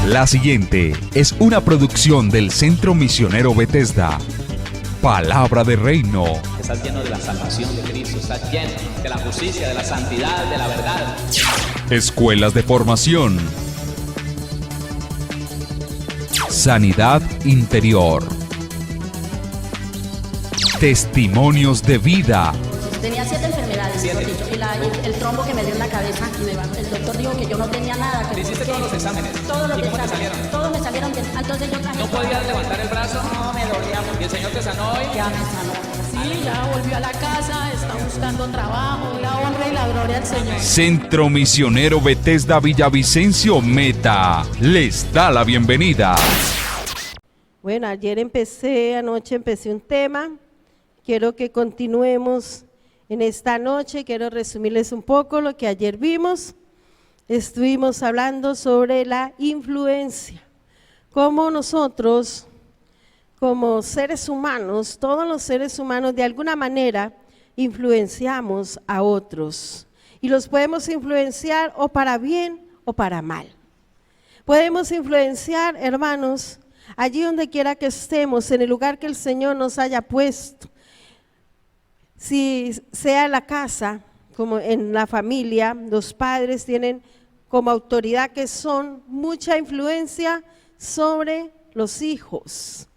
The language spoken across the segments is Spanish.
La siguiente es una producción del Centro Misionero Bethesda. Palabra de Reino. Estás lleno de la salvación de Cristo, estás lleno de la justicia, de la santidad, de la verdad. Escuelas de formación. Sanidad interior. Testimonios de vida. Tenía 7 enfermedades, mejor dicho, y el trombo que me dio en la cabeza, el doctor dijo que yo no tenía nada. ¿Te hiciste todos los exámenes? Todos los ¿Y cómo te exámenes, salieron? todos me salieron bien. Entonces yo traje. ¿No podías levantar el brazo? No, me dolía mucho. ¿Y el Señor te sanó hoy? Ya me sanó. Sí, ya volvió a la casa, está buscando trabajo, la honra y la gloria al Señor. Centro Misionero Bethesda Villavicencio Meta les da la bienvenida. Bueno, anoche empecé un tema, quiero que continuemos en esta noche, quiero resumirles un poco lo que ayer vimos. Estuvimos hablando sobre la influencia, cómo nosotros, como seres humanos, todos los seres humanos de alguna manera influenciamos a otros y los podemos influenciar o para bien o para mal. Podemos influenciar, hermanos, allí donde quiera que estemos, en el lugar que el Señor nos haya puesto, si sea en la casa, como en la familia, los padres tienen como autoridad que son mucha influencia sobre los hijos.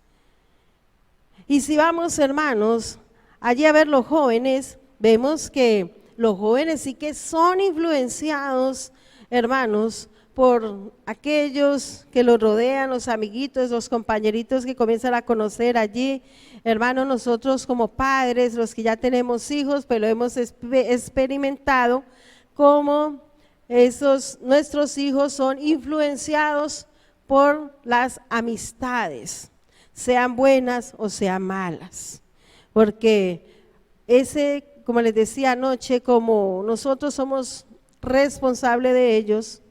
Y si vamos, hermanos, allí a ver los jóvenes, vemos que los jóvenes sí que son influenciados, hermanos, por aquellos que los rodean, los amiguitos, los compañeritos que comienzan a conocer allí. Hermanos, nosotros como padres, los que ya tenemos hijos, pues lo hemos experimentado, como nuestros hijos son influenciados por las amistades, sean buenas o sean malas, porque como les decía anoche, como nosotros somos responsables de ellos,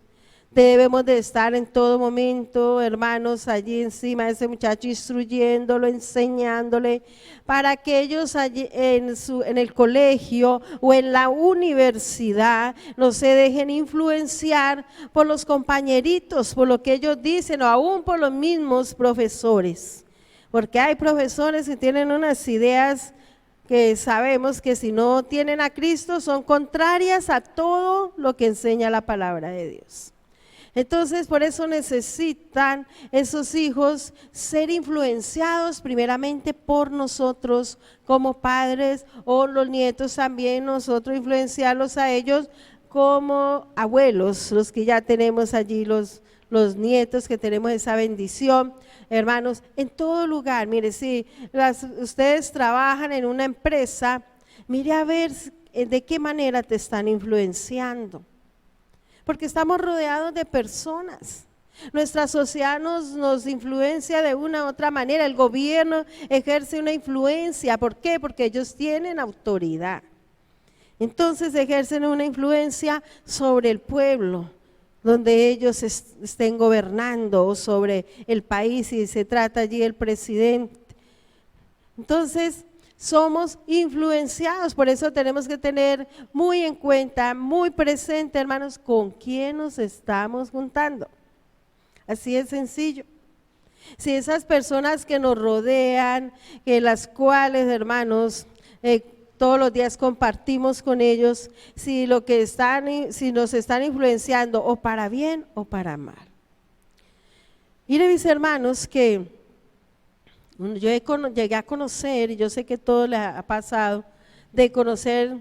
debemos de estar en todo momento, hermanos, allí encima de ese muchacho, instruyéndolo, enseñándole, para que ellos allí en el colegio o en la universidad no se dejen influenciar por los compañeritos, por lo que ellos dicen, o aún por los mismos profesores, porque hay profesores que tienen unas ideas que sabemos que si no tienen a Cristo son contrarias a todo lo que enseña la palabra de Dios. Entonces, por eso necesitan esos hijos ser influenciados primeramente por nosotros como padres, o los nietos también, nosotros influenciarlos a ellos como abuelos, los que ya tenemos allí, los nietos que tenemos esa bendición. Hermanos, en todo lugar, mire, si ustedes trabajan en una empresa, mire a ver de qué manera te están influenciando. Porque estamos rodeados de personas. Nuestra sociedad nos influencia de una u otra manera. El gobierno ejerce una influencia. ¿Por qué? Porque ellos tienen autoridad. Entonces ejercen una influencia sobre el pueblo, donde ellos estén gobernando, o sobre el país, si se trata allí del presidente. Entonces, somos influenciados, por eso tenemos que tener muy en cuenta, muy presente, hermanos, con quién nos estamos juntando. Así es sencillo. Si esas personas que nos rodean, que las cuales, hermanos, todos los días compartimos con ellos, si nos están influenciando o para bien o para mal. Miren, mis hermanos, que yo llegué a conocer, y yo sé que todo les ha pasado, de conocer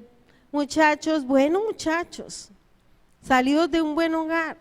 muchachos, buenos muchachos, salidos de un buen hogar,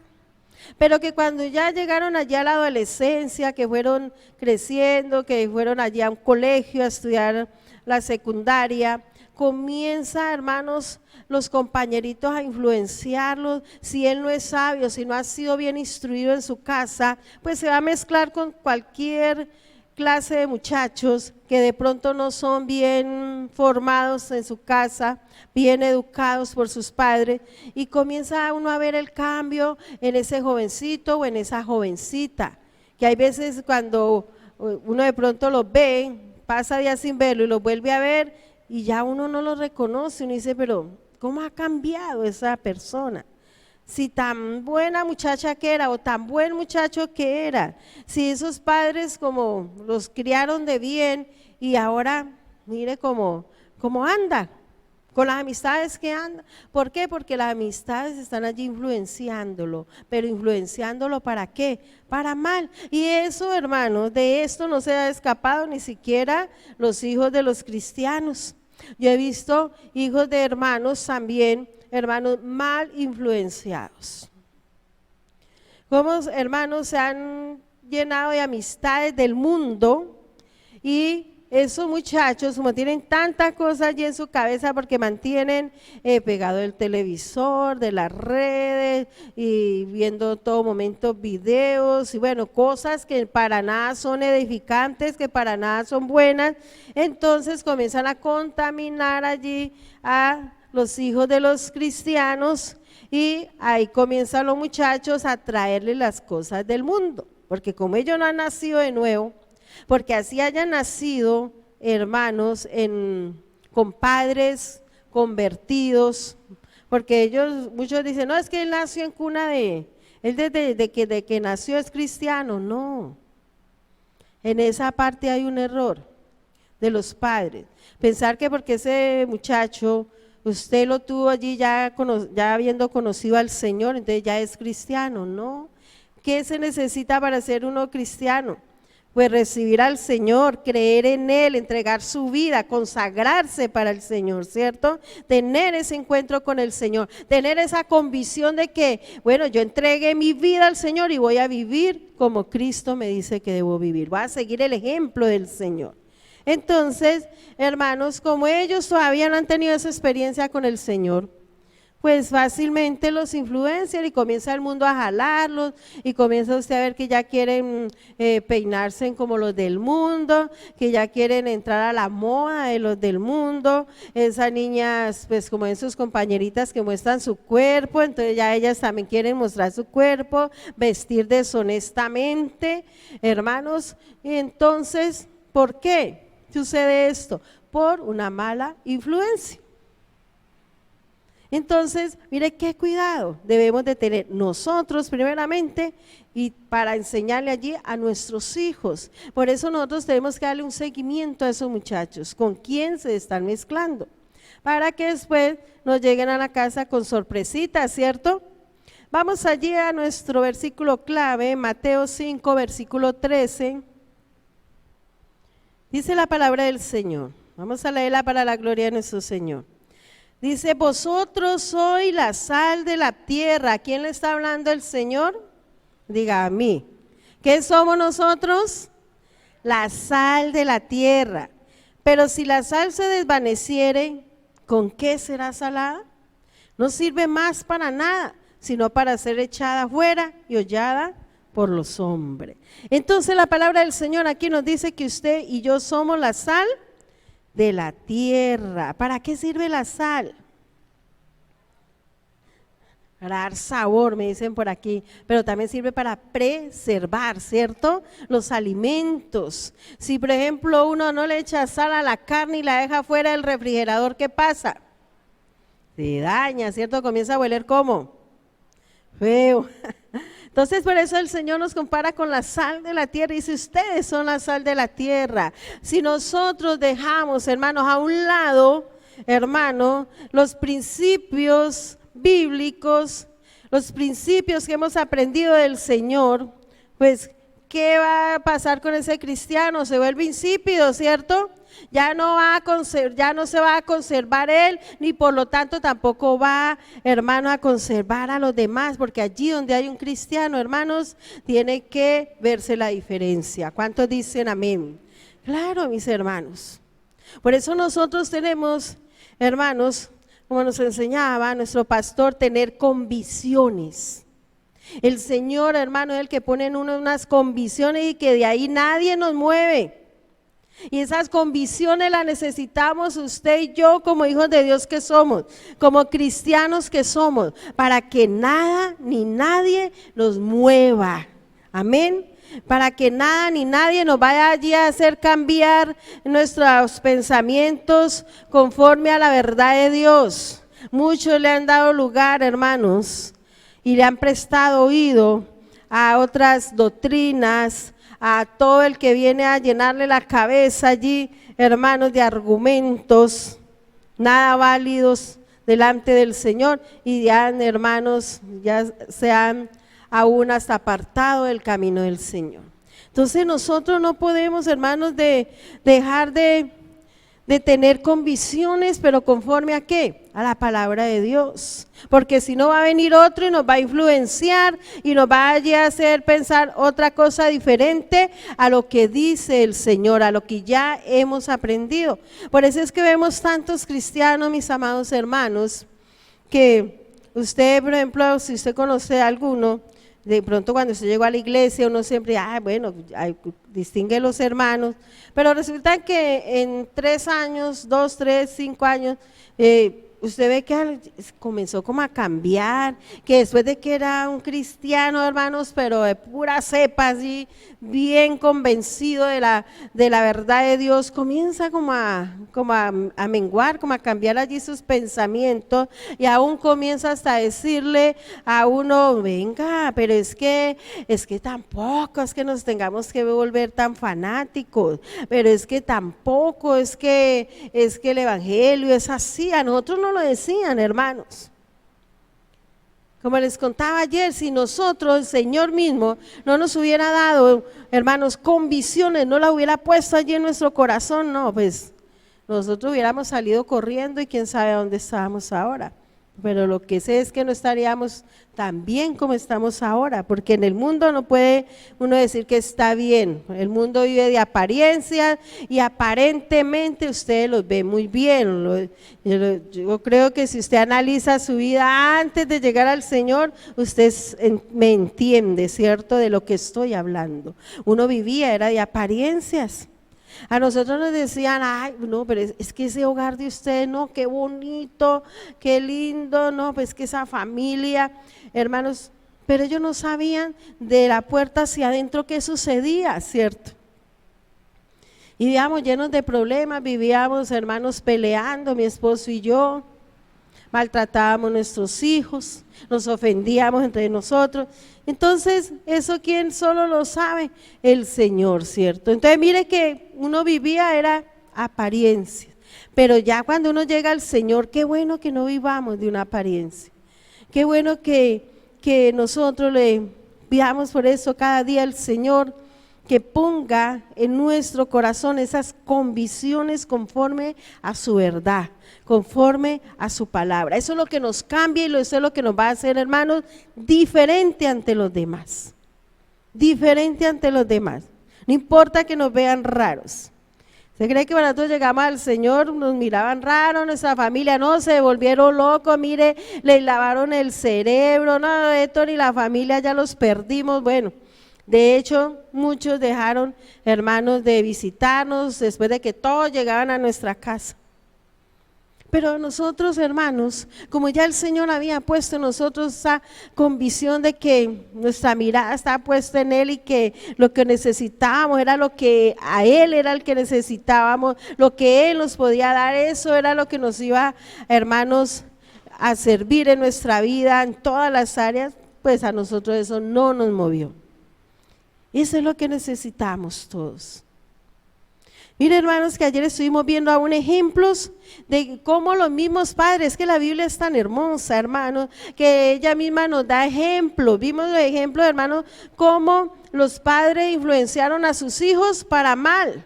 pero que cuando ya llegaron allá a la adolescencia, que fueron creciendo, que fueron allá a un colegio a estudiar la secundaria, comienza, hermanos, los compañeritos a influenciarlos. Si él no es sabio, si no ha sido bien instruido en su casa, pues se va a mezclar con cualquier clase de muchachos que de pronto no son bien formados en su casa, bien educados por sus padres, y comienza uno a ver el cambio en ese jovencito o en esa jovencita, que hay veces cuando uno de pronto los ve, pasa días sin verlo y los vuelve a ver y ya uno no lo reconoce, uno dice, pero ¿cómo ha cambiado esa persona? Si tan buena muchacha que era o tan buen muchacho que era, si esos padres como los criaron de bien y ahora mire cómo anda, con las amistades que anda. ¿Por qué? Porque las amistades están allí influenciándolo, pero influenciándolo ¿para qué? Para mal. Y eso, hermanos, de esto no se ha escapado ni siquiera los hijos de los cristianos. Yo he visto hijos de hermanos también, hermanos mal influenciados. Como hermanos se han llenado de amistades del mundo y esos muchachos como tienen tantas cosas allí en su cabeza porque mantienen pegado el televisor, de las redes y viendo todo momento videos y bueno, cosas que para nada son edificantes, que para nada son buenas, entonces comienzan a contaminar allí a los hijos de los cristianos y ahí comienzan los muchachos a traerle las cosas del mundo, porque como ellos no han nacido de nuevo, porque así hayan nacido hermanos con padres convertidos, porque ellos, muchos dicen, no, es que él nació en cuna él desde que nació es cristiano. No, en esa parte hay un error de los padres, pensar que porque ese muchacho usted lo tuvo allí ya habiendo conocido al Señor, entonces ya es cristiano. No, ¿qué se necesita para ser uno cristiano? Pues recibir al Señor, creer en Él, entregar su vida, consagrarse para el Señor, ¿cierto? Tener ese encuentro con el Señor, tener esa convicción de que, bueno, yo entregué mi vida al Señor y voy a vivir como Cristo me dice que debo vivir, voy a seguir el ejemplo del Señor. Entonces, hermanos, como ellos todavía no han tenido esa experiencia con el Señor, pues fácilmente los influencian y comienza el mundo a jalarlos y comienza usted a ver que ya quieren peinarse como los del mundo, que ya quieren entrar a la moda de los del mundo, esas niñas pues como en sus compañeritas que muestran su cuerpo, entonces ya ellas también quieren mostrar su cuerpo, vestir deshonestamente, hermanos, y entonces, ¿por qué sucede esto? Por una mala influencia. Entonces, mire qué cuidado debemos de tener nosotros primeramente y para enseñarle allí a nuestros hijos. Por eso nosotros tenemos que darle un seguimiento a esos muchachos, con quién se están mezclando, para que después nos lleguen a la casa con sorpresitas, ¿cierto? Vamos allí a nuestro versículo clave, Mateo 5, versículo 13. Dice la palabra del Señor, vamos a leerla para la gloria de nuestro Señor. Dice, vosotros sois la sal de la tierra. ¿A quién le está hablando el Señor? Diga a mí. ¿Qué somos nosotros? La sal de la tierra. Pero si la sal se desvaneciere, ¿con qué será salada? No sirve más para nada, sino para ser echada fuera y hollada por los hombres. Entonces la palabra del Señor aquí nos dice que usted y yo somos la sal de la tierra. ¿Para qué sirve la sal? Para dar sabor, me dicen por aquí, pero también sirve para preservar, ¿cierto? Los alimentos. Si por ejemplo uno no le echa sal a la carne y la deja fuera del refrigerador, ¿qué pasa? Se daña, ¿cierto? Comienza a hueler ¿cómo? Feo. Entonces por eso el Señor nos compara con la sal de la tierra y dice, ustedes son la sal de la tierra. Si nosotros dejamos, hermanos, a un lado, hermano, los principios bíblicos, los principios que hemos aprendido del Señor, pues, ¿qué va a pasar con ese cristiano? Se vuelve insípido, ¿cierto? Ya no se va a conservar él, ni por lo tanto tampoco va, hermano, a conservar a los demás, porque allí donde hay un cristiano, hermanos, tiene que verse la diferencia. ¿Cuántos dicen amén? Claro, mis hermanos. Por eso nosotros tenemos, hermanos, como nos enseñaba nuestro pastor, tener convicciones. El Señor, hermano, es el que pone en uno unas convicciones y que de ahí nadie nos mueve. Y esas convicciones las necesitamos usted y yo como hijos de Dios que somos, como cristianos que somos, para que nada ni nadie nos mueva. Amén. Para que nada ni nadie nos vaya allí a hacer cambiar nuestros pensamientos conforme a la verdad de Dios. Muchos le han dado lugar, hermanos, y le han prestado oído a otras doctrinas, a todo el que viene a llenarle la cabeza allí, hermanos, de argumentos nada válidos delante del Señor, y ya, hermanos, ya se han aún hasta apartado del camino del Señor. Entonces nosotros no podemos, hermanos, dejar de tener convicciones, pero conforme a ¿qué? A la palabra de Dios, porque si no va a venir otro y nos va a influenciar y nos va a hacer pensar otra cosa diferente a lo que dice el Señor, a lo que ya hemos aprendido. Por eso es que vemos tantos cristianos, mis amados hermanos, que usted, por ejemplo, si usted conoce a alguno, de pronto cuando usted llegó a la iglesia, uno siempre, bueno, distingue los hermanos, pero resulta que en 3 años, 2, 3, 5 años, usted ve que comenzó como a cambiar, que después de que era un cristiano, hermanos, pero de pura cepa, así, bien convencido de la verdad de Dios, comienza como a menguar, como a cambiar allí sus pensamientos, y aún comienza hasta a decirle a uno, venga, pero es que tampoco es que nos tengamos que volver tan fanáticos, pero es que tampoco es que el evangelio es así. A nosotros no lo decían, hermanos. Como les contaba ayer, si nosotros, el Señor mismo, no nos hubiera dado, hermanos, convicciones, no la hubiera puesto allí en nuestro corazón, no, pues nosotros hubiéramos salido corriendo y quién sabe a dónde estábamos ahora. Pero lo que sé es que no estaríamos tan bien como estamos ahora, porque en el mundo no puede uno decir que está bien. El mundo vive de apariencias y aparentemente usted los ve muy bien. Yo creo que si usted analiza su vida antes de llegar al Señor, usted me entiende, ¿cierto?, de lo que estoy hablando. Uno vivía, era de apariencias. A nosotros nos decían, ay, no, pero es que ese hogar de ustedes, no, qué bonito, qué lindo, no, pues que esa familia, hermanos, pero ellos no sabían de la puerta hacia adentro qué sucedía, ¿cierto? Y vivíamos llenos de problemas, vivíamos, hermanos, peleando, mi esposo y yo, maltratábamos a nuestros hijos, nos ofendíamos entre nosotros. Entonces, eso quién solo lo sabe, el Señor, ¿cierto? Entonces mire que uno vivía, era apariencia, pero ya cuando uno llega al Señor, qué bueno que no vivamos de una apariencia, qué bueno que nosotros le pidamos por eso cada día al Señor, que ponga en nuestro corazón esas convicciones conforme a su verdad, conforme a su palabra. Eso es lo que nos cambia y eso es lo que nos va a hacer, hermanos, diferente ante los demás. Diferente ante los demás. No importa que nos vean raros. ¿Se cree que cuando nosotros llegamos al Señor nos miraban raro, nuestra familia no, se volvieron locos, mire, les lavaron el cerebro, no, esto ni la familia ya los perdimos? Bueno, de hecho, muchos dejaron, hermanos, de visitarnos después de que todos llegaban a nuestra casa. Pero nosotros, hermanos, como ya el Señor había puesto en nosotros esa convicción de que nuestra mirada estaba puesta en Él y que lo que necesitábamos era lo que a Él era el que necesitábamos, lo que Él nos podía dar, eso era lo que nos iba, hermanos, a servir en nuestra vida, en todas las áreas, pues a nosotros eso no nos movió. Eso es lo que necesitamos todos. Miren, hermanos, que ayer estuvimos viendo aún ejemplos de cómo los mismos padres, que la Biblia es tan hermosa, hermanos, que ella misma nos da ejemplos. Vimos los ejemplos, hermanos, cómo los padres influenciaron a sus hijos para mal.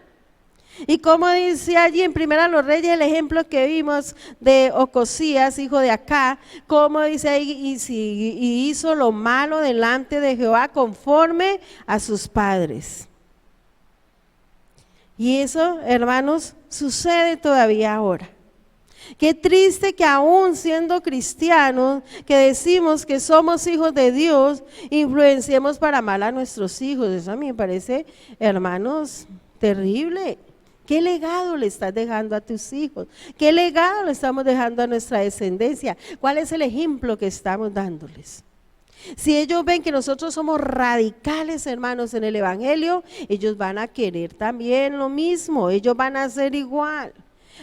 Y como dice allí en Primera los Reyes, el ejemplo que vimos de Ocosías, hijo de Acá, como dice ahí, y hizo lo malo delante de Jehová conforme a sus padres. Y eso, hermanos, sucede todavía ahora. Qué triste que aún siendo cristianos, que decimos que somos hijos de Dios, influenciemos para mal a nuestros hijos. Eso a mí me parece, hermanos, terrible. ¿Qué legado le estás dejando a tus hijos? ¿Qué legado le estamos dejando a nuestra descendencia? ¿Cuál es el ejemplo que estamos dándoles? Si ellos ven que nosotros somos radicales, hermanos, en el evangelio, ellos van a querer también lo mismo, ellos van a hacer igual.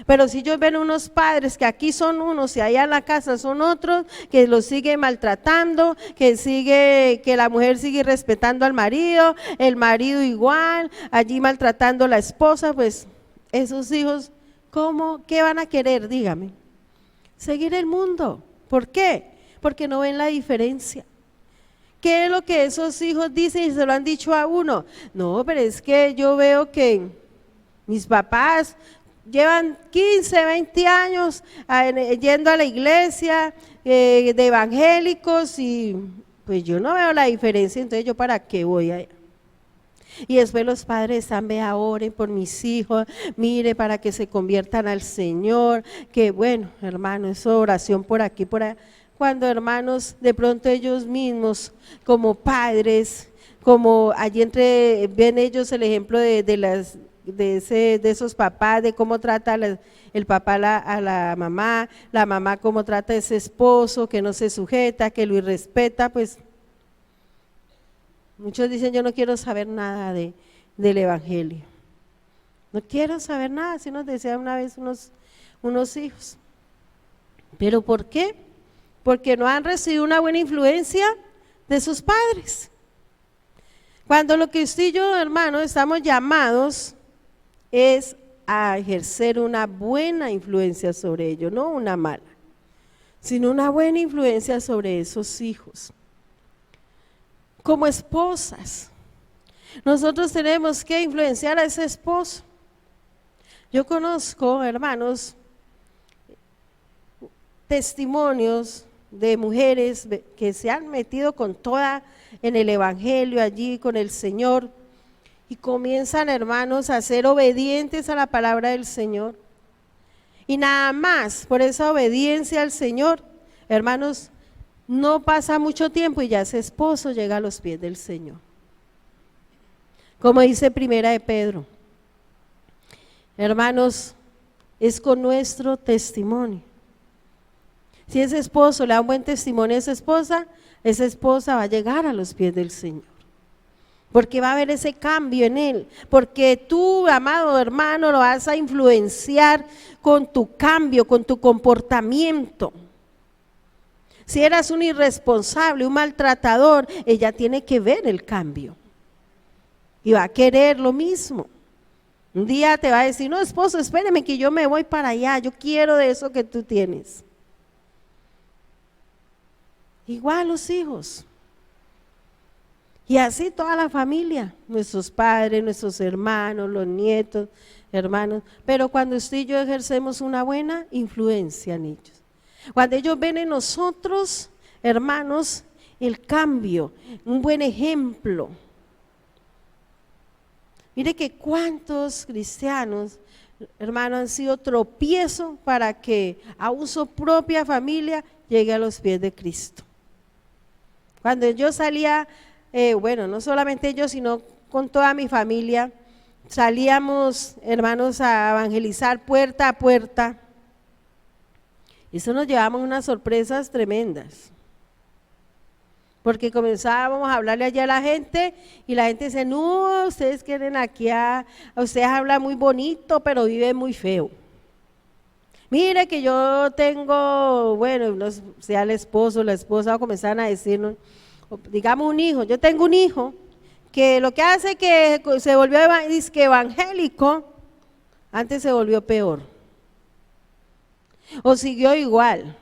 Pero si ellos ven unos padres que aquí son unos y allá en la casa son otros, que los siguen maltratando, que la mujer sigue respetando al marido, el marido igual, allí maltratando a la esposa, pues esos hijos, ¿qué van a querer? Dígame. Seguir el mundo. ¿Por qué? Porque no ven la diferencia. ¿Qué es lo que esos hijos dicen y se lo han dicho a uno? No, pero es que yo veo que mis papás llevan 15, 20 años yendo a la iglesia de evangélicos y pues yo no veo la diferencia, entonces yo para qué voy allá. Y después los padres están, vea, oren por mis hijos, mire para que se conviertan al Señor, que bueno, hermano, eso oración por aquí, por allá. Cuando hermanos, de pronto ellos mismos como padres, como allí ven ellos el ejemplo de esos papás, de cómo trata el papá a la mamá cómo trata a ese esposo, que no se sujeta, que lo irrespeta, pues muchos dicen yo no quiero saber nada del evangelio, no quiero saber nada, así nos decían una vez unos hijos. ¿Pero por qué? Porque no han recibido una buena influencia de sus padres. Cuando lo que usted y yo, hermano, estamos llamados es a ejercer una buena influencia sobre ellos, no una mala, sino una buena influencia sobre esos hijos. Como esposas, nosotros tenemos que influenciar a ese esposo. Yo conozco, hermanos, testimonios de mujeres que se han metido con toda en el evangelio allí con el Señor y comienzan, hermanos, a ser obedientes a la palabra del Señor. Y nada más por esa obediencia al Señor, hermanos, no pasa mucho tiempo y ya ese esposo llega a los pies del Señor. Como dice Primera de Pedro, hermanos, es con nuestro testimonio. Si ese esposo le da un buen testimonio a esa esposa va a llegar a los pies del Señor. Porque va a haber ese cambio en él, porque tú, amado hermano, lo vas a influenciar con tu cambio, con tu comportamiento. Si eras un irresponsable, un maltratador, ella tiene que ver el cambio y va a querer lo mismo. Un día te va a decir, no, esposo, espéreme que yo me voy para allá, yo quiero de eso que tú tienes. Igual los hijos. Y así toda la familia, nuestros padres, nuestros hermanos, los nietos, hermanos. Pero cuando usted y yo ejercemos una buena influencia en ellos, cuando ellos ven en nosotros, hermanos, el cambio, un buen ejemplo. Mire que cuántos cristianos, hermanos, han sido tropiezo para que aún su propia familia llegue a los pies de Cristo. Cuando yo salía, no solamente yo, sino con toda mi familia, salíamos, hermanos, a evangelizar puerta a puerta. Eso nos llevamos unas sorpresas tremendas. Porque comenzábamos a hablarle allá a la gente y la gente dice, no, ustedes quieren aquí, ustedes hablan muy bonito, pero viven muy feo. Mire que yo tengo, sea el esposo, la esposa, comenzaron a decirnos, digamos un hijo, yo tengo un hijo que lo que hace que se volvió evangélico, antes se volvió peor, o siguió igual.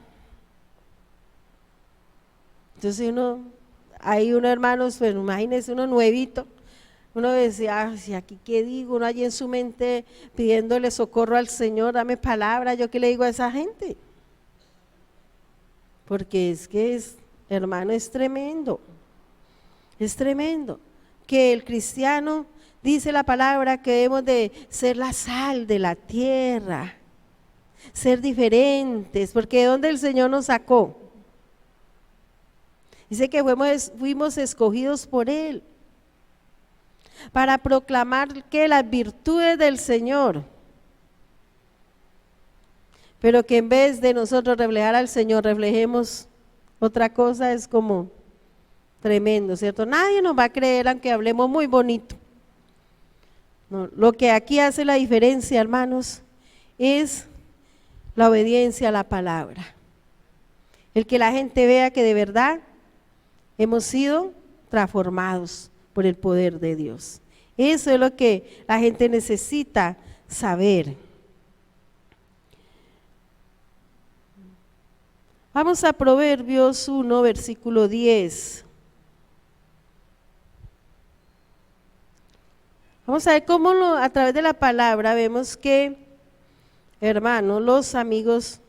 Entonces hay unos hermanos, pues imagínense uno nuevito, uno decía, si aquí qué digo, uno allí en su mente pidiéndole socorro al Señor, dame palabra, yo qué le digo a esa gente, porque es que hermano, es tremendo que el cristiano, dice la palabra, que debemos de ser la sal de la tierra, ser diferentes, porque ¿de dónde el Señor nos sacó? Dice que fuimos escogidos por Él para proclamar que las virtudes del Señor, pero que en vez de nosotros reflejar al Señor, reflejemos otra cosa, es como tremendo, ¿cierto? Nadie nos va a creer aunque hablemos muy bonito. No, lo que aquí hace la diferencia, hermanos, es la obediencia a la palabra. El que la gente vea que de verdad hemos sido transformados por el poder de Dios. Eso es lo que la gente necesita saber. Vamos a Proverbios 1, versículo 10. Vamos a ver cómo a través de la palabra vemos que, hermanos, los amigos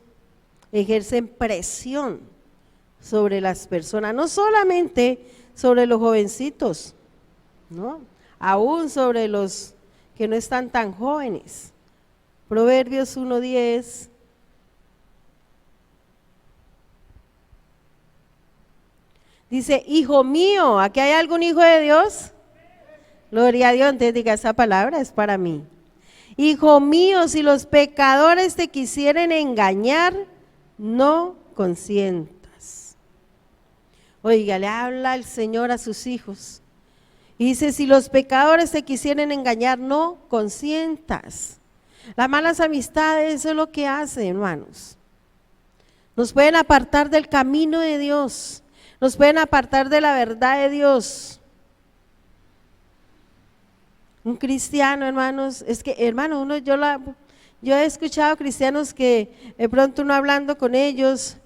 ejercen presión sobre las personas, no solamente sobre los jovencitos, ¿no? Aún sobre los que no están tan jóvenes. Proverbios 1:10. Dice, hijo mío, ¿aquí hay algún hijo de Dios? Gloria a Dios, entonces diga, esa palabra es para mí. Hijo mío, si los pecadores te quisieren engañar, no consientas. Oiga, le habla el Señor a sus hijos. Y dice, si los pecadores te quisieren engañar, no consientas. Las malas amistades, eso es lo que hacen, hermanos. Nos pueden apartar del camino de Dios. Nos pueden apartar de la verdad de Dios. Un cristiano, hermanos, es que, hermano, yo he escuchado cristianos que de pronto uno hablando con ellos,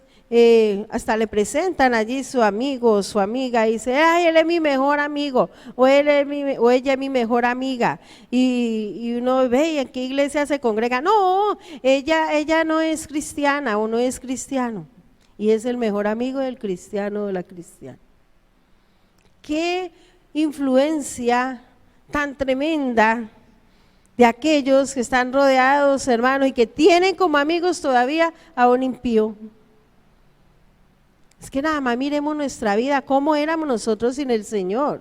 hasta le presentan allí su amigo o su amiga y dice, ay, él es mi mejor amigo, o ella es mi mejor amiga, y uno ve, ¿en qué iglesia se congrega? No, ella no es cristiana o no es cristiano, y es el mejor amigo del cristiano o de la cristiana. ¿Qué influencia tan tremenda de aquellos que están rodeados, hermanos, y que tienen como amigos todavía a un impío? Es que nada más miremos nuestra vida, cómo éramos nosotros sin el Señor,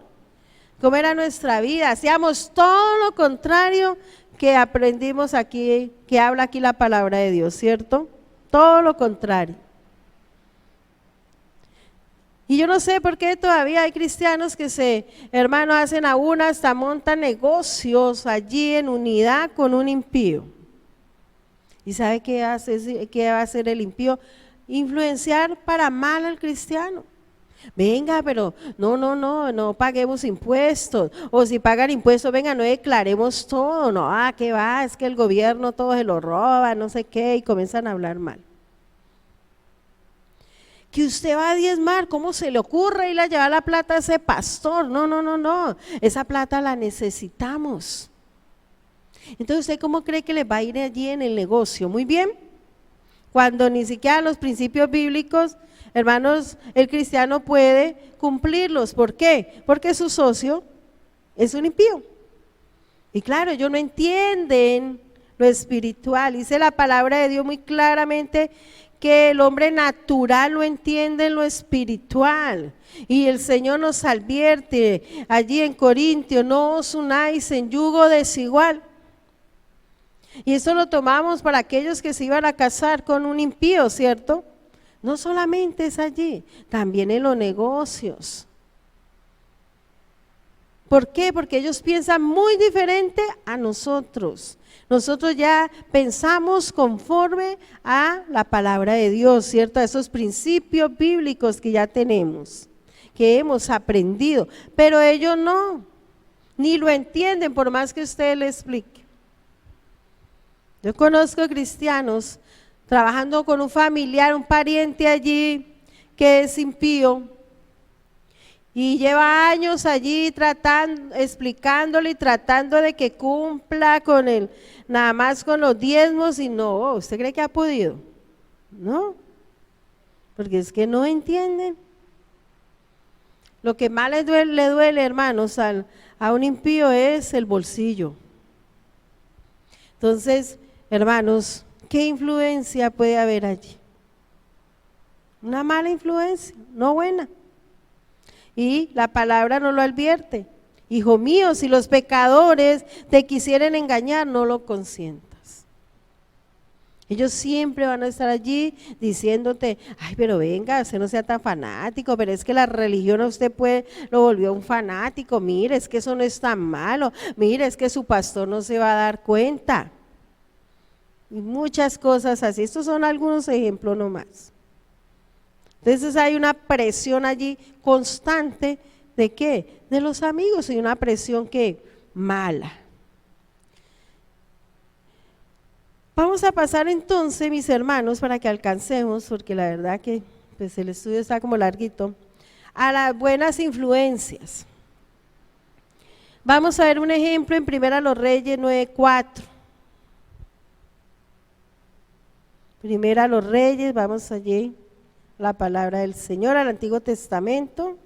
cómo era nuestra vida, hacíamos todo lo contrario que aprendimos aquí, que habla aquí la palabra de Dios, ¿cierto? Todo lo contrario. Y yo no sé por qué todavía hay cristianos que hermanos, hacen aún hasta montan negocios allí en unidad con un impío. ¿Y sabe qué va a hacer el impío? Influenciar para mal al cristiano. Venga, pero no paguemos impuestos, o si pagan impuestos, venga, no declaremos todo, no, ¿qué va? Es que el gobierno todo se lo roba, no sé qué, y comienzan a hablar mal. Que usted va a diezmar, ¿cómo se le ocurre ir a llevar la plata a ese pastor? No, esa plata la necesitamos. Entonces, ¿usted cómo cree que le va a ir allí en el negocio? Muy bien. Cuando ni siquiera los principios bíblicos, hermanos, el cristiano puede cumplirlos. ¿Por qué? Porque su socio es un impío. Y claro, ellos no entienden lo espiritual. Dice la palabra de Dios muy claramente que el hombre natural no entiende lo espiritual. Y el Señor nos advierte allí en Corintios, no os unáis en yugo desigual. Y eso lo tomamos para aquellos que se iban a casar con un impío, ¿cierto? No solamente es allí, también en los negocios. ¿Por qué? Porque ellos piensan muy diferente a nosotros. Nosotros ya pensamos conforme a la palabra de Dios, ¿cierto? A esos principios bíblicos que ya tenemos, que hemos aprendido, pero ellos no, ni lo entienden por más que usted le explique. Yo conozco cristianos trabajando con un familiar, un pariente allí que es impío y lleva años allí explicándole y tratando de que cumpla con nada más con los diezmos y no, ¿usted cree que ha podido? No, porque es que no entienden. Lo que más le duele, hermanos, a un impío es el bolsillo. Entonces, hermanos, ¿qué influencia puede haber allí? Una mala influencia, no buena. Y la palabra nos lo advierte. Hijo mío, si los pecadores te quisieren engañar, no lo consientas. Ellos siempre van a estar allí diciéndote, ay, pero venga, usted no sea tan fanático, pero es que la religión a usted lo volvió un fanático, mire, es que eso no es tan malo, mire, es que su pastor no se va a dar cuenta. y muchas cosas así. Estos son algunos ejemplos nomás. Entonces hay una presión allí constante, ¿de qué? De los amigos, y una presión que mala. Vamos a pasar entonces, mis hermanos, para que alcancemos, porque la verdad que pues, el estudio está como larguito, a las buenas influencias. Vamos a ver un ejemplo en Primera los Reyes 9:4. Primera los Reyes, vamos allí, la palabra del Señor, al Antiguo Testamento.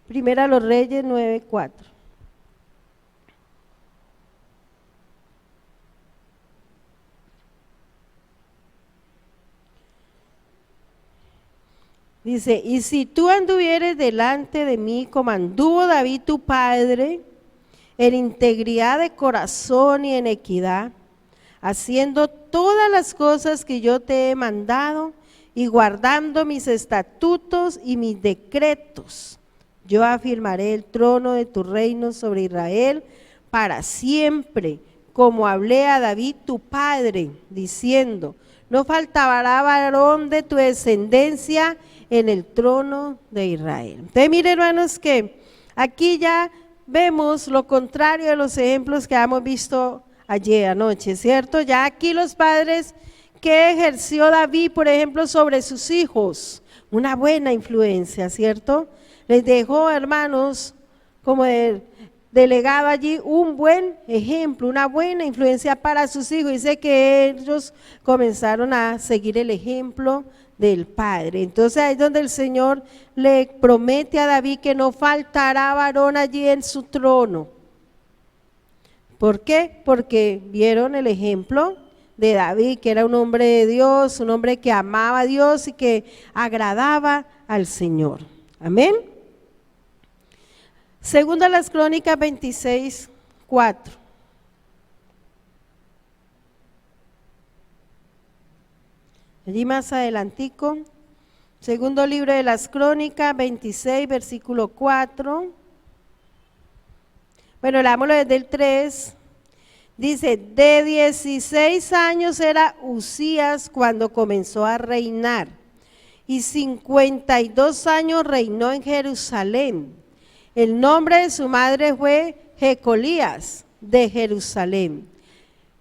Primera los Reyes 9:4. Dice, y si tú anduvieres delante de mí como anduvo David tu padre, en integridad de corazón y en equidad, haciendo todas las cosas que yo te he mandado y guardando mis estatutos y mis decretos, yo afirmaré el trono de tu reino sobre Israel para siempre, como hablé a David tu padre, diciendo, no faltará varón de tu descendencia en el trono de Israel. Entonces, miren, hermanos, que aquí ya vemos lo contrario de los ejemplos que hemos visto ayer anoche, ¿cierto? Ya aquí los padres que ejerció David, por ejemplo, sobre sus hijos, una buena influencia, ¿cierto? Les dejó, hermanos, como delegado allí un buen ejemplo, una buena influencia para sus hijos. Dice que ellos comenzaron a seguir el ejemplo del Padre. Entonces ahí es donde el Señor le promete a David que no faltará varón allí en su trono. ¿Por qué? Porque vieron el ejemplo de David, que era un hombre de Dios, un hombre que amaba a Dios y que agradaba al Señor. Amén. Segunda las Crónicas 26:4. Allí más adelantico, segundo libro de las Crónicas 26, versículo 4. Bueno, leámoslo desde el 3. Dice, de 16 años era Uzías cuando comenzó a reinar, y 52 años reinó en Jerusalén. El nombre de su madre fue Jecolías de Jerusalén.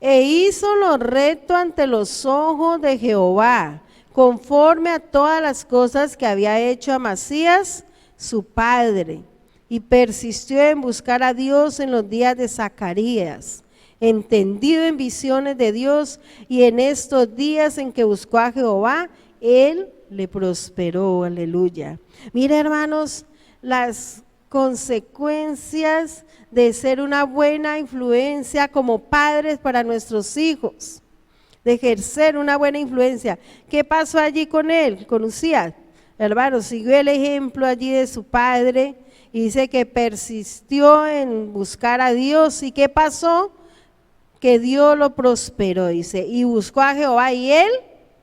E hizo lo recto ante los ojos de Jehová, conforme a todas las cosas que había hecho Amasías, su padre, y persistió en buscar a Dios en los días de Zacarías, entendido en visiones de Dios, y en estos días en que buscó a Jehová, él le prosperó, aleluya. Mira, hermanos, las consecuencias de ser una buena influencia como padres para nuestros hijos, de ejercer una buena influencia. ¿Qué pasó allí con él, con Uzías? Hermano, siguió el ejemplo allí de su padre y dice que persistió en buscar a Dios. ¿Y qué pasó? Que Dios lo prosperó, dice, y buscó a Jehová y él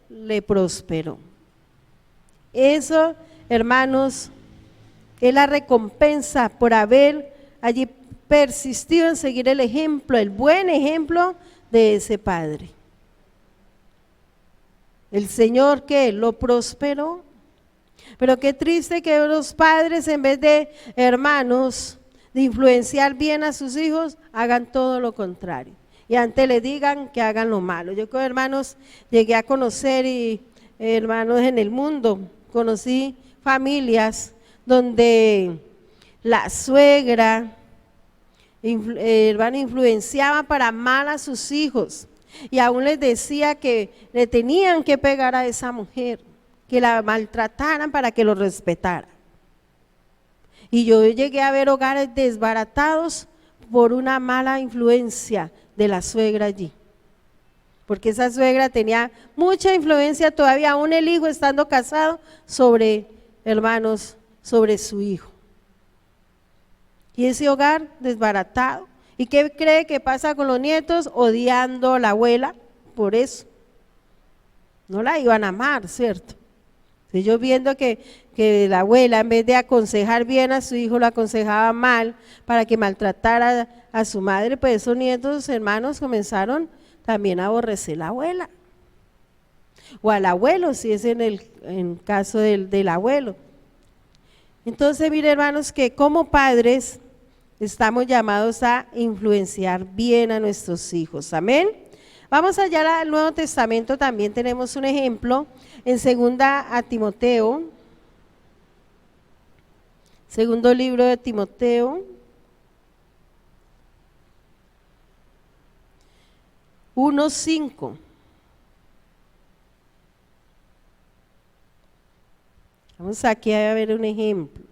le prosperó. Eso, hermanos, es la recompensa por haber allí persistido en seguir el ejemplo, el buen ejemplo de ese padre. El Señor que lo prosperó. Pero qué triste que los padres, en vez de, hermanos, de influenciar bien a sus hijos, hagan todo lo contrario. Y antes le digan que hagan lo malo. Yo con hermanos llegué a conocer, y hermanos en el mundo, conocí familias donde la suegra, hermano, influenciaba para mal a sus hijos y aún les decía que le tenían que pegar a esa mujer, que la maltrataran para que lo respetara. Y yo llegué a ver hogares desbaratados por una mala influencia de la suegra allí, porque esa suegra tenía mucha influencia todavía, aún el hijo estando casado, sobre, hermanos, sobre su hijo. Y ese hogar desbaratado. ¿Y qué cree que pasa con los nietos? Odiando a la abuela por eso. No la iban a amar, ¿cierto? Entonces yo viendo que la abuela, en vez de aconsejar bien a su hijo, lo aconsejaba mal para que maltratara a su madre, pues esos nietos, hermanos, comenzaron también a aborrecer a la abuela. O al abuelo, si es en caso del abuelo. Entonces, mire, hermanos, que como padres estamos llamados a influenciar bien a nuestros hijos. Amén. Vamos allá al Nuevo Testamento, también tenemos un ejemplo en segunda a Timoteo, segundo libro de Timoteo, 1:5. Vamos aquí a ver un ejemplo.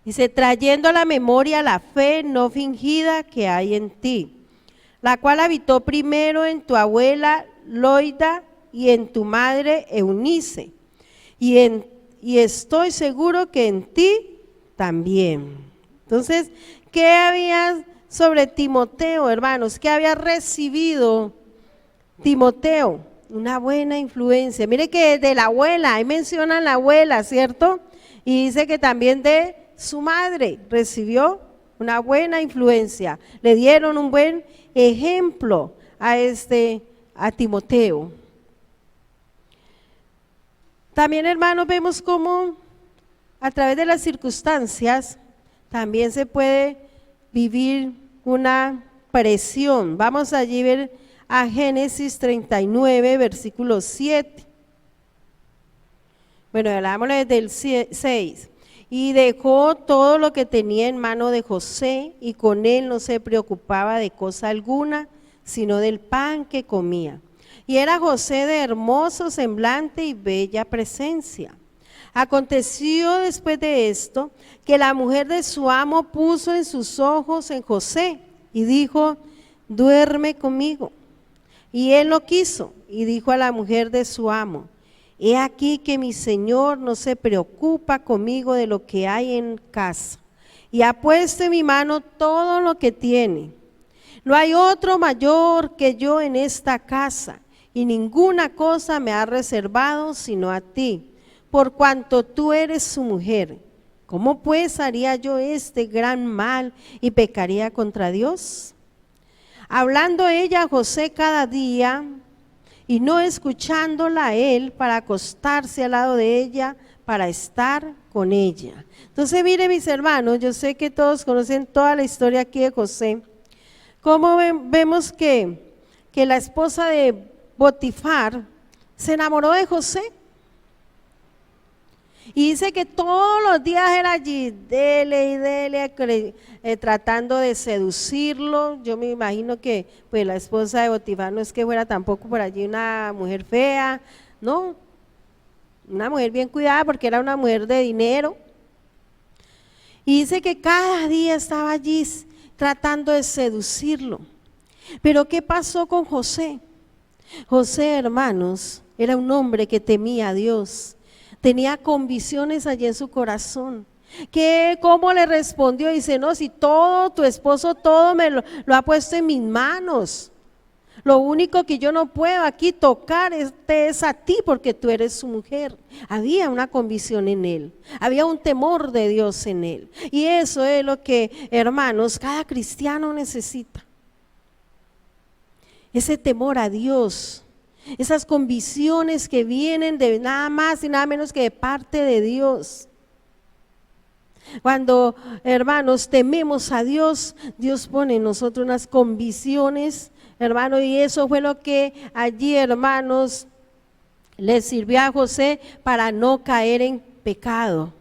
Dice, trayendo a la memoria la fe no fingida que hay en ti, la cual habitó primero en tu abuela Loida y en tu madre Eunice, y estoy seguro que en ti también. Entonces, ¿qué había sobre Timoteo, hermanos? ¿Qué había recibido Timoteo? Una buena influencia. Mire que de la abuela, ahí mencionan la abuela, ¿cierto? Y dice que también de su madre recibió una buena influencia, le dieron un buen ejemplo a Timoteo. También, hermanos, vemos cómo a través de las circunstancias también se puede vivir una presión. Vamos allí a ver a Génesis 39, versículo 7. Bueno, hablámosle desde el 6. Y dejó todo lo que tenía en mano de José, y con él no se preocupaba de cosa alguna, sino del pan que comía. Y era José de hermoso semblante y bella presencia. Aconteció después de esto, que la mujer de su amo puso en sus ojos en José, y dijo, duerme conmigo. Y él no quiso, y dijo a la mujer de su amo, he aquí que mi señor no se preocupa conmigo de lo que hay en casa, y ha puesto en mi mano todo lo que tiene. No hay otro mayor que yo en esta casa, y ninguna cosa me ha reservado sino a ti, por cuanto tú eres su mujer. ¿Cómo pues haría yo este gran mal y pecaría contra Dios? Hablando ella a José cada día, y no escuchándola a él para acostarse al lado de ella, para estar con ella. Entonces, mire, mis hermanos, yo sé que todos conocen toda la historia aquí de José. Cómo vemos que la esposa de Potifar se enamoró de José. Y dice que todos los días era allí, dele y dele, tratando de seducirlo. Yo me imagino que pues la esposa de Potifar no es que fuera tampoco por allí una mujer fea, no, una mujer bien cuidada porque era una mujer de dinero. Y dice que cada día estaba allí tratando de seducirlo. Pero ¿qué pasó con José? José, hermanos, era un hombre que temía a Dios. Tenía convicciones allí en su corazón. ¿Cómo le respondió? Dice, no, si todo, tu esposo todo me lo ha puesto en mis manos. Lo único que yo no puedo aquí tocar es a ti porque tú eres su mujer. Había una convicción en él, había un temor de Dios en él. Y eso es lo que, hermanos, cada cristiano necesita. Ese temor a Dios. Esas convicciones que vienen de nada más y nada menos que de parte de Dios. Cuando, hermanos, tememos a Dios, Dios pone en nosotros unas convicciones, hermanos, y eso fue lo que allí, hermanos, le sirvió a José para no caer en pecado.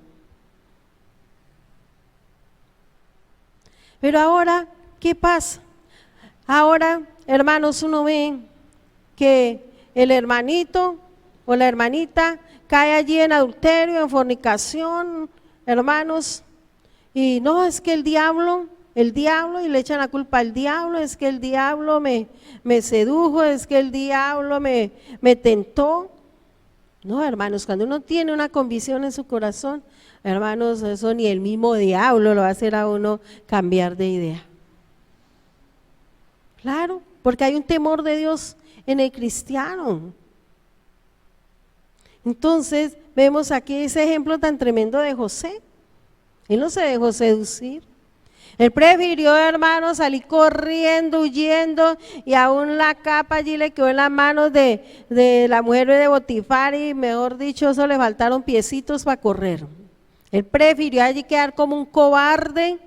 Pero ahora, ¿qué pasa? Ahora, hermanos, uno ve que el hermanito o la hermanita cae allí en adulterio, en fornicación, hermanos, y no, es que el diablo, y le echan la culpa al diablo, es que el diablo me sedujo, es que el diablo me tentó. No, hermanos, cuando uno tiene una convicción en su corazón, hermanos, eso ni el mismo diablo lo va a hacer a uno cambiar de idea. Claro, porque hay un temor de Dios en el cristiano. Entonces, vemos aquí ese ejemplo tan tremendo de José. Él no se dejó seducir. Él prefirió, hermanos, salir corriendo, huyendo, y aún la capa allí le quedó en las manos de la mujer de Potifar, y mejor dicho, eso le faltaron piecitos para correr. Él prefirió allí quedar como un cobarde.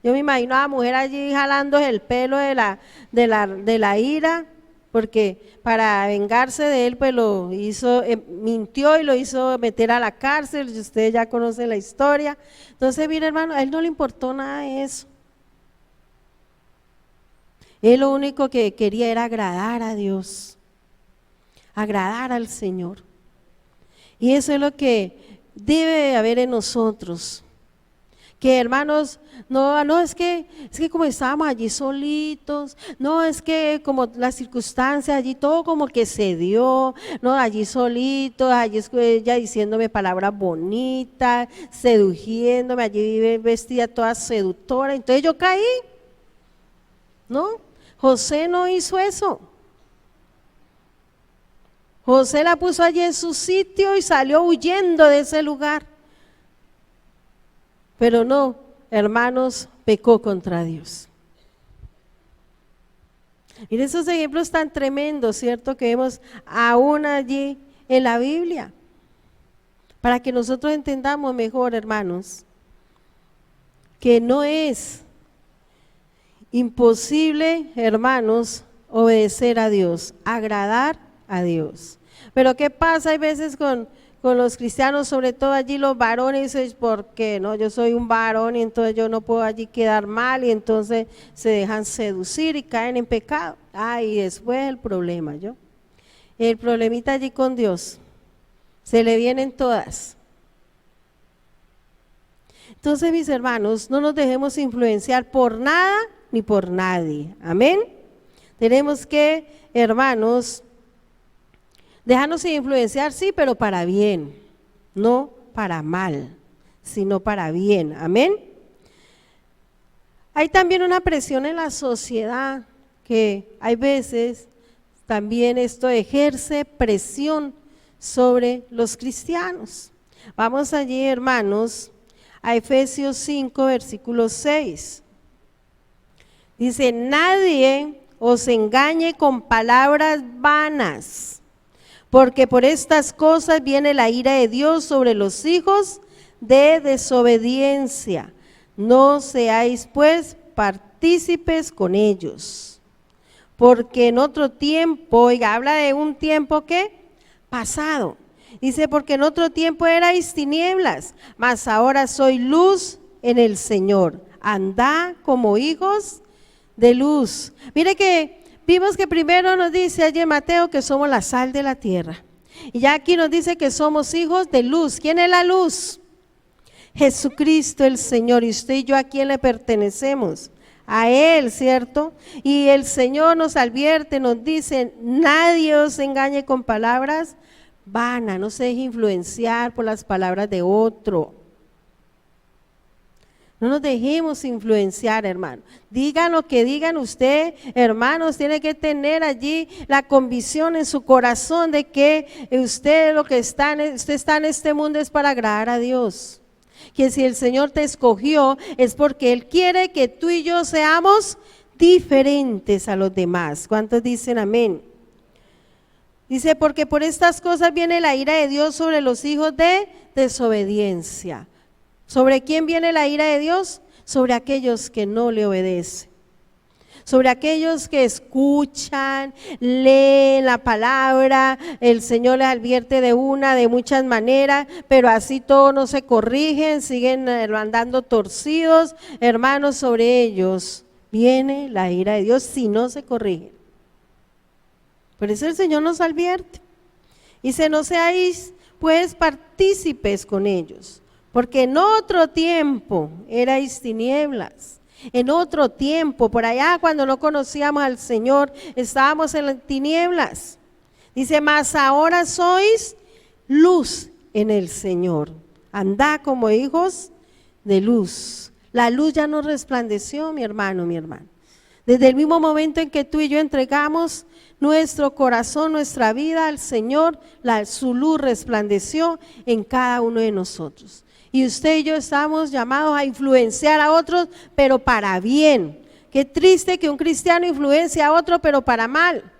Yo me imagino a la mujer allí jalándose el pelo de la ira, porque para vengarse de él, pues lo hizo, mintió y lo hizo meter a la cárcel. Ustedes ya conocen la historia. Entonces, mire, hermano, a él no le importó nada de eso. Él lo único que quería era agradar a Dios, agradar al Señor. Y eso es lo que debe haber en nosotros. Que, hermanos, no es que como estábamos allí solitos, no es que como las circunstancias allí todo como que se dio, no, allí solitos, allí ella diciéndome palabras bonitas, seduciéndome, allí vestida toda seductora, entonces yo caí. No, José no hizo eso. José la puso allí en su sitio y salió huyendo de ese lugar. Pero no, hermanos, pecó contra Dios. Miren esos ejemplos tan tremendos, ¿cierto? Que vemos aún allí en la Biblia. Para que nosotros entendamos mejor, hermanos, que no es imposible, hermanos, obedecer a Dios, agradar a Dios. Pero ¿qué pasa? Hay veces con los cristianos, sobre todo allí los varones, es porque no, yo soy un varón y entonces yo no puedo allí quedar mal, y entonces se dejan seducir y caen en pecado. Y después el problema, el problemita allí con Dios, se le vienen todas. Entonces, mis hermanos, no nos dejemos influenciar por nada ni por nadie, amén. Tenemos que, hermanos, dejarnos influenciar, sí, pero para bien, no para mal, sino para bien, amén. Hay también una presión en la sociedad, que hay veces también esto ejerce presión sobre los cristianos. Vamos allí, hermanos, a Efesios 5, versículo 6. Dice: nadie os engañe con palabras vanas, porque por estas cosas viene la ira de Dios sobre los hijos de desobediencia. No seáis pues partícipes con ellos. Porque en otro tiempo, oiga, habla de un tiempo ¿qué? Pasado. Dice: porque en otro tiempo erais tinieblas, mas ahora soy luz en el Señor. Andad como hijos de luz. Mire que vimos que primero nos dice allí en Mateo que somos la sal de la tierra. Y ya aquí nos dice que somos hijos de luz. ¿Quién es la luz? Jesucristo el Señor. Y usted y yo, ¿a quién le pertenecemos? A Él, ¿cierto? Y el Señor nos advierte, nos dice: nadie os engañe con palabras vanas, no se deje influenciar por las palabras de otro. No nos dejemos influenciar, hermano. Digan lo que digan usted, hermanos, tiene que tener allí la convicción en su corazón de que usted está en este mundo es para agradar a Dios. Que si el Señor te escogió es porque Él quiere que tú y yo seamos diferentes a los demás. ¿Cuántos dicen amén? Dice: porque por estas cosas viene la ira de Dios sobre los hijos de desobediencia. ¿Sobre quién viene la ira de Dios? Sobre aquellos que no le obedecen. Sobre aquellos que escuchan, leen la palabra, el Señor les advierte de muchas maneras, pero así todos no se corrigen, siguen andando torcidos. Hermanos, sobre ellos viene la ira de Dios si no se corrigen. Por eso el Señor nos advierte. Dice: no seáis pues partícipes con ellos, porque en otro tiempo erais tinieblas. En otro tiempo, por allá cuando no conocíamos al Señor, estábamos en las tinieblas. Dice: mas ahora sois luz en el Señor. Andad como hijos de luz. La luz ya nos resplandeció, mi hermano, mi hermana. Desde el mismo momento en que tú y yo entregamos nuestro corazón, nuestra vida al Señor, su luz resplandeció en cada uno de nosotros. Y usted y yo estamos llamados a influenciar a otros, pero para bien. Qué triste que un cristiano influencie a otro, pero para mal.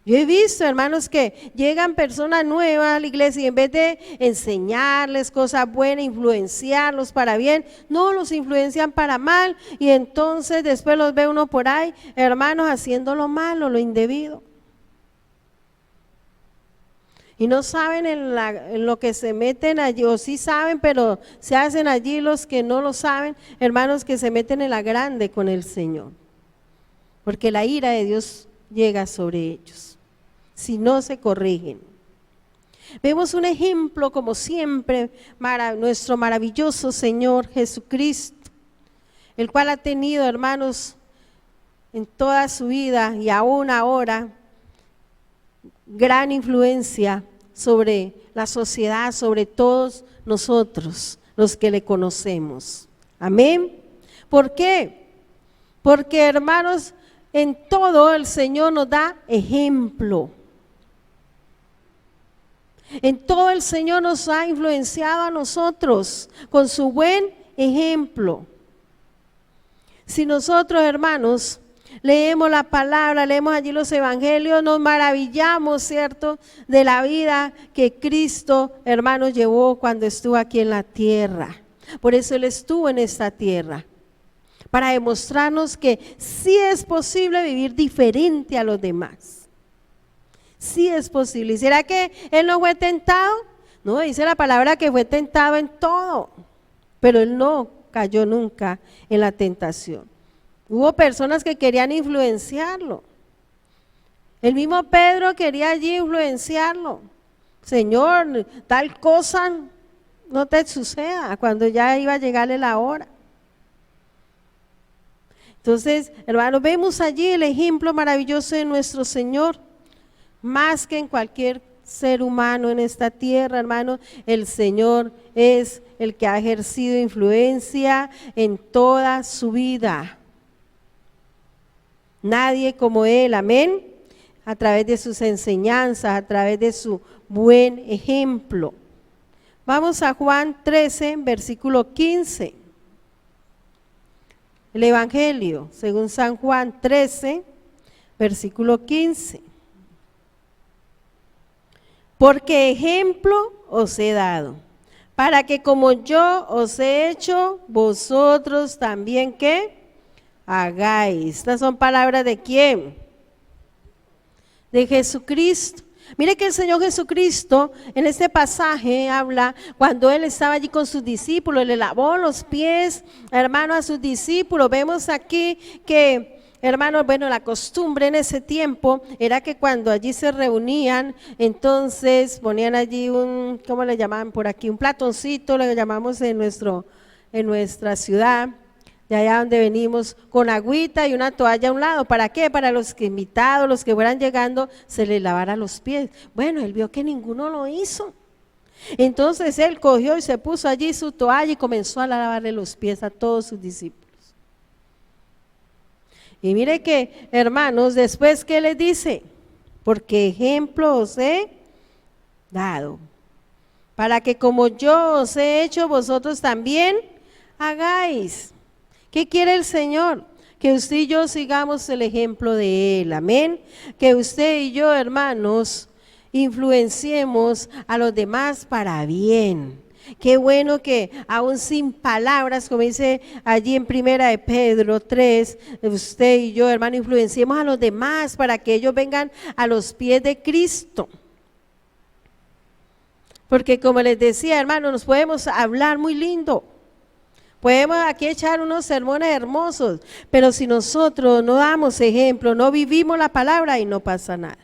Yo he visto, hermanos, que llegan personas nuevas a la iglesia y en vez de enseñarles cosas buenas, influenciarlos para bien, no, los influencian para mal, y entonces después los ve uno por ahí, hermanos, haciendo lo malo, lo indebido. Y no saben en lo que se meten allí, o sí saben, pero se hacen allí los que no lo saben, hermanos, que se meten en la grande con el Señor. Porque la ira de Dios llega sobre ellos si no se corrigen. Vemos un ejemplo, como siempre, nuestro maravilloso Señor Jesucristo, el cual ha tenido, hermanos, en toda su vida y aún ahora, gran influencia sobre la sociedad, sobre todos nosotros, los que le conocemos. Amén. ¿Por qué? Porque, hermanos, en todo el Señor nos da ejemplo. En todo el Señor nos ha influenciado a nosotros con su buen ejemplo. Si nosotros, hermanos, leemos la palabra, leemos allí los evangelios, nos maravillamos, ¿cierto?, de la vida que Cristo, hermanos, llevó cuando estuvo aquí en la tierra. Por eso Él estuvo en esta tierra, para demostrarnos que sí es posible vivir diferente a los demás. Sí es posible. ¿Y será que Él no fue tentado? No, dice la palabra que fue tentado en todo, pero Él no cayó nunca en la tentación. Hubo personas que querían influenciarlo. El mismo Pedro quería allí influenciarlo. Señor, tal cosa no te suceda, cuando ya iba a llegarle la hora. Entonces, hermanos, vemos allí el ejemplo maravilloso de nuestro Señor, más que en cualquier ser humano en esta tierra, hermano. El Señor es el que ha ejercido influencia en toda su vida. Nadie como Él, amén, a través de sus enseñanzas, a través de su buen ejemplo. Vamos a Juan 13, versículo 15. El Evangelio, según San Juan 13, versículo 15. Porque ejemplo os he dado, para que como yo os he hecho, vosotros también, ¿qué? Hagáis. Estas son palabras ¿de quién? De Jesucristo. Mire que el Señor Jesucristo en este pasaje habla cuando Él estaba allí con sus discípulos, le lavó los pies, hermano, a sus discípulos. Vemos aquí que, hermanos, bueno, la costumbre en ese tiempo era que cuando allí se reunían, entonces ponían allí ¿cómo le llamaban por aquí? Un platoncito, le llamamos en nuestra ciudad, de allá donde venimos, con agüita y una toalla a un lado. ¿Para qué? Para los que invitados, los que fueran llegando, se les lavara los pies. Bueno, Él vio que ninguno lo hizo. Entonces Él cogió y se puso allí su toalla y comenzó a lavarle los pies a todos sus discípulos. Y mire que, hermanos, después ¿qué les dice? Porque ejemplo os he dado, para que como yo os he hecho, vosotros también hagáis. ¿Qué quiere el Señor? Que usted y yo sigamos el ejemplo de Él, amén. Que usted y yo, hermanos, influenciemos a los demás para bien. Qué bueno que aún sin palabras, como dice allí en 1 de Pedro 3, usted y yo, hermano, influenciemos a los demás para que ellos vengan a los pies de Cristo. Porque como les decía, hermano, nos podemos hablar muy lindo. Podemos aquí echar unos sermones hermosos, pero si nosotros no damos ejemplo, no vivimos la palabra, y no pasa nada.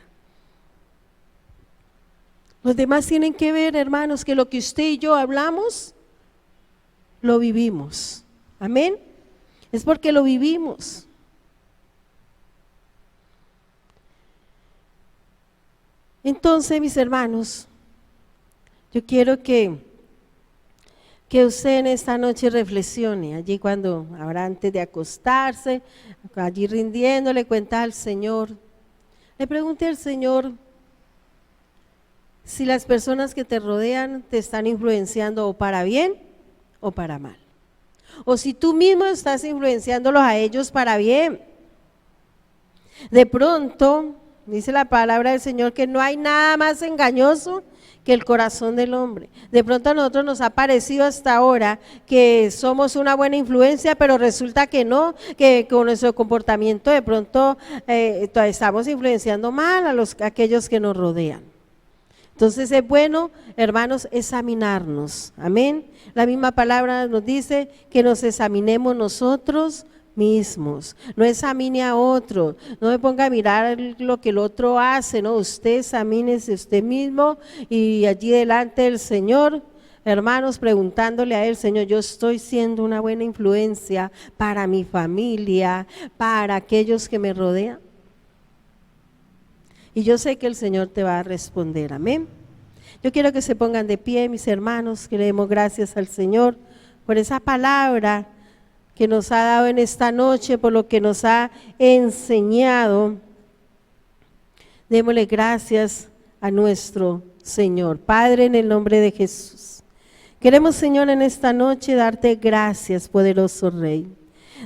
Los demás tienen que ver, hermanos, que lo que usted y yo hablamos, lo vivimos. Amén. Es porque lo vivimos. Entonces, mis hermanos, yo quiero que que usted en esta noche reflexione, allí cuando ahora antes de acostarse, allí rindiéndole cuenta al Señor, le pregunte al Señor si las personas que te rodean te están influenciando o para bien o para mal, o si tú mismo estás influenciándolos a ellos para bien. De pronto, dice la palabra del Señor que no hay nada más engañoso que el corazón del hombre. De pronto a nosotros nos ha parecido hasta ahora que somos una buena influencia, pero resulta que no, que con nuestro comportamiento de pronto estamos influenciando mal a aquellos que nos rodean. Entonces es bueno, hermanos, examinarnos, amén. La misma palabra nos dice que nos examinemos nosotros mismos, no examine a otro, no me ponga a mirar lo que el otro hace, no, usted examínese usted mismo y allí delante del Señor, hermanos, preguntándole a Él, Señor, yo estoy siendo una buena influencia para mi familia, para aquellos que me rodean. Y yo sé que el Señor te va a responder, amén. Yo quiero que se pongan de pie, mis hermanos, que le demos gracias al Señor por esa palabra que nos ha dado en esta noche, por lo que nos ha enseñado. Démosle gracias a nuestro Señor. Padre, en el nombre de Jesús, queremos, Señor, en esta noche darte gracias, poderoso Rey.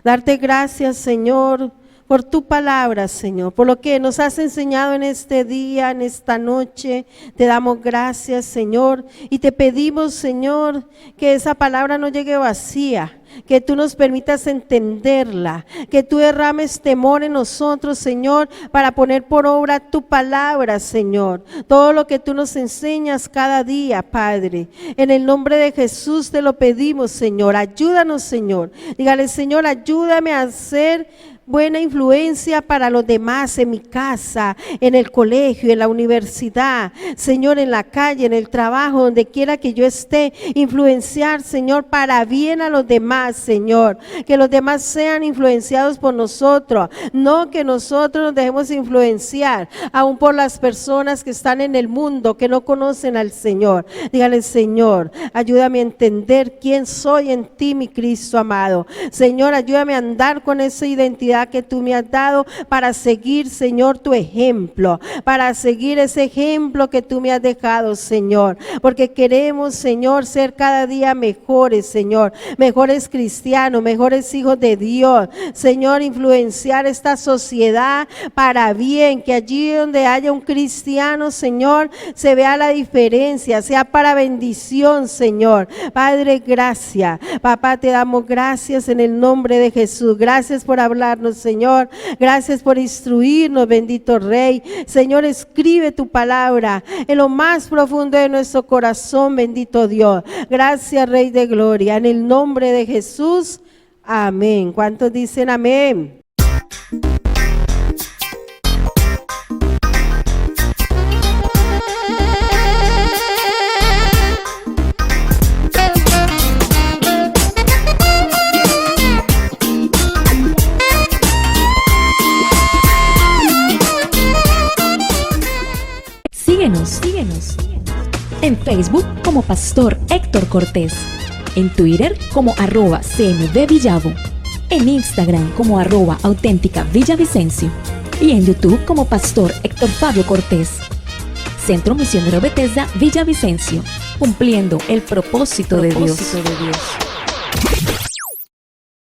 Darte gracias, Señor, por tu palabra, Señor, por lo que nos has enseñado en este día, en esta noche. Te damos gracias, Señor, y te pedimos, Señor, que esa palabra no llegue vacía, que tú nos permitas entenderla, que tú derrames temor en nosotros, Señor, para poner por obra tu palabra, Señor. Todo lo que tú nos enseñas cada día, Padre, en el nombre de Jesús te lo pedimos, Señor. Ayúdanos, Señor. Dígale, Señor, ayúdame a ser buena influencia para los demás en mi casa, en el colegio, en la universidad, Señor, en la calle, en el trabajo, donde quiera que yo esté, influenciar, Señor, para bien a los demás, Señor, que los demás sean influenciados por nosotros, no que nosotros nos dejemos influenciar, aún por las personas que están en el mundo, que no conocen al Señor. Dígale, Señor, ayúdame a entender quién soy en ti, mi Cristo amado. Señor, ayúdame a andar con esa identidad que tú me has dado para seguir, Señor, tu ejemplo, para seguir ese ejemplo que tú me has dejado, Señor, porque queremos, Señor, ser cada día mejores, Señor, mejores cristianos, mejores hijos de Dios, Señor, influenciar esta sociedad para bien, que allí donde haya un cristiano, Señor, se vea la diferencia, sea para bendición, Señor. Padre, gracias, papá, te damos gracias en el nombre de Jesús. Gracias por hablarnos, Señor, gracias por instruirnos, bendito Rey. Señor, escribe tu palabra en lo más profundo de nuestro corazón, bendito Dios. Gracias, Rey de Gloria, en el nombre de Jesús, amén. ¿Cuántos dicen amén? Síguenos en Facebook como Pastor Héctor Cortés, en Twitter como @CMVVillavo, en Instagram como @auténtica Villavicencio y en YouTube como Pastor Héctor Fabio Cortés. Centro Misionero Bethesda Villavicencio, cumpliendo el propósito de Dios.